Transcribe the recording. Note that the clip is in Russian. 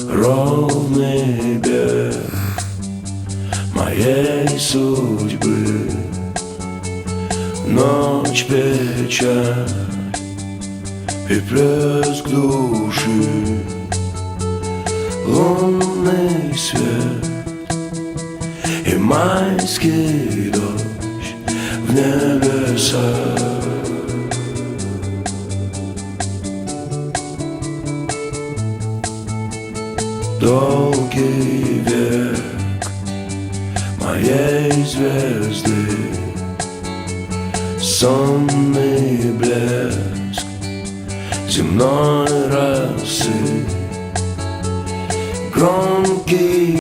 Ровный бег моей судьбы, ночь, печаль и плеск души, лунный свет и майский дождь в небесах. Долгий век моей звезды, сонный блеск земной росы, громкий